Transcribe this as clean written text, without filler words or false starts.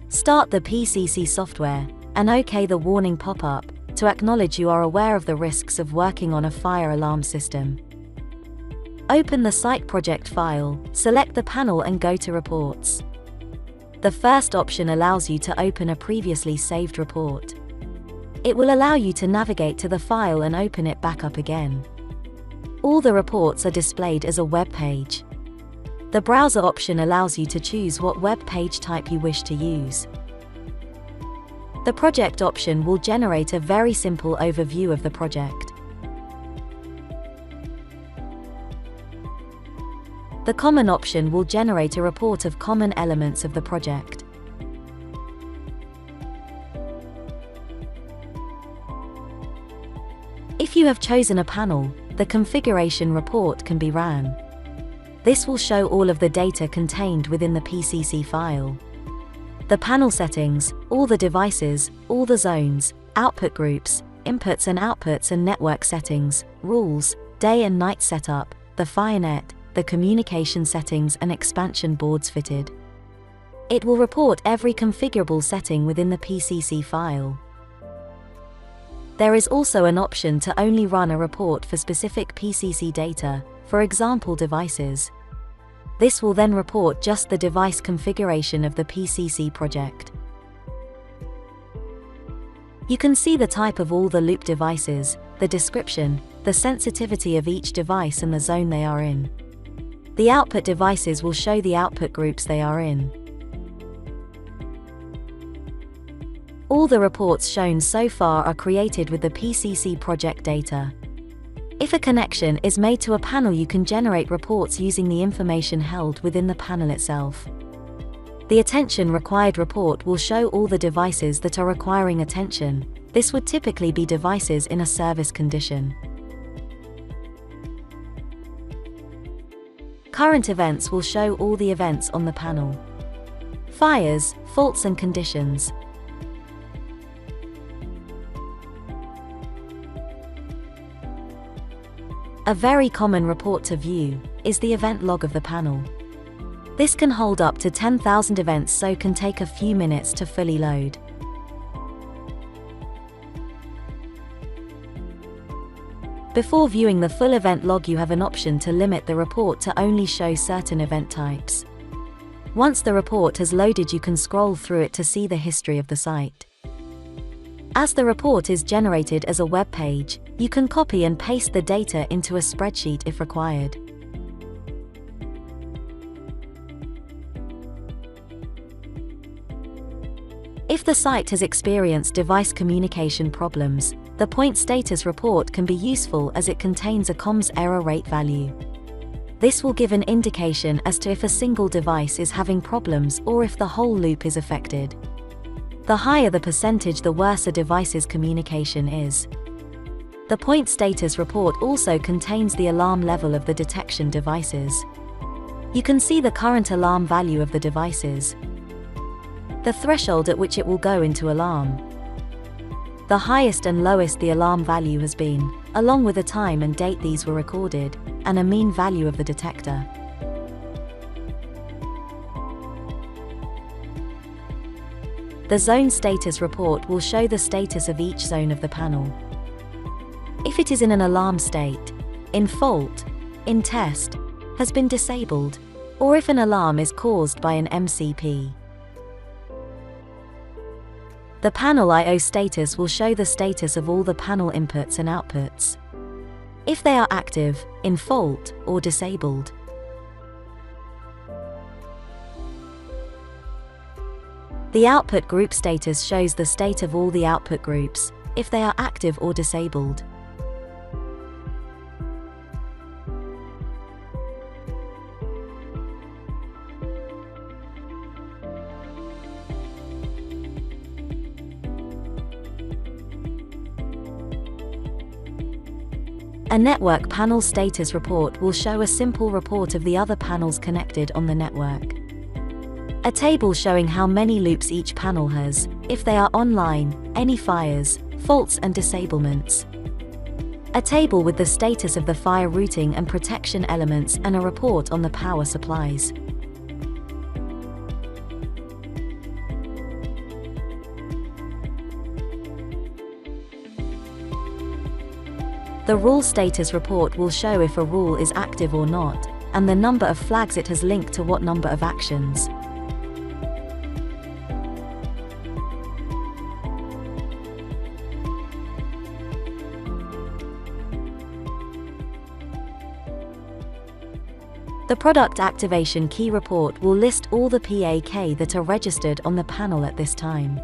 Start the PCC software, and OK the warning pop-up to acknowledge you are aware of the risks of working on a fire alarm system. Open the site project file, select the panel and go to Reports. The first option allows you to open a previously saved report. It will allow you to navigate to the file and open it back up again. All the reports are displayed as a web page. The browser option allows you to choose what web page type you wish to use. The project option will generate a very simple overview of the project. The common option will generate a report of common elements of the project. If you have chosen a panel, the configuration report can be ran. This will show all of the data contained within the PCC file. The panel settings, all the devices, all the zones, output groups, inputs and outputs and network settings, rules, day and night setup, the FireNet, the communication settings and expansion boards fitted. It will report every configurable setting within the PCC file. There is also an option to only run a report for specific PCC data, for example devices. This will then report just the device configuration of the PCC project. You can see the type of all the loop devices, the description, the sensitivity of each device and the zone they are in. The output devices will show the output groups they are in. All the reports shown so far are created with the PCC project data. If a connection is made to a panel, you can generate reports using the information held within the panel itself. The attention required report will show all the devices that are requiring attention. This would typically be devices in a service condition. Current events will show all the events on the panel. Fires, faults and conditions. A very common report to view is the event log of the panel. This can hold up to 10,000 events, so can take a few minutes to fully load. Before viewing the full event log, you have an option to limit the report to only show certain event types. Once the report has loaded, you can scroll through it to see the history of the site. As the report is generated as a web page, you can copy and paste the data into a spreadsheet if required. If the site has experienced device communication problems, the point status report can be useful as it contains a comms error rate value. This will give an indication as to if a single device is having problems or if the whole loop is affected. The higher the percentage, the worse a device's communication is. The point status report also contains the alarm level of the detection devices. You can see the current alarm value of the devices, the threshold at which it will go into alarm, the highest and lowest the alarm value has been, along with the time and date these were recorded, and a mean value of the detector. The zone status report will show the status of each zone of the panel. If it is in an alarm state, in fault, in test, has been disabled, or if an alarm is caused by an MCP. The panel I/O status will show the status of all the panel inputs and outputs, if they are active, in fault, or disabled. The output group status shows the state of all the output groups, if they are active or disabled. A network panel status report will show a simple report of the other panels connected on the network. A table showing how many loops each panel has, if they are online, any fires, faults and disablements. A table with the status of the fire routing and protection elements and a report on the power supplies. The rule status report will show if a rule is active or not, and the number of flags it has linked to what number of actions. The Product Activation Key report will list all the PAK that are registered on the panel at this time.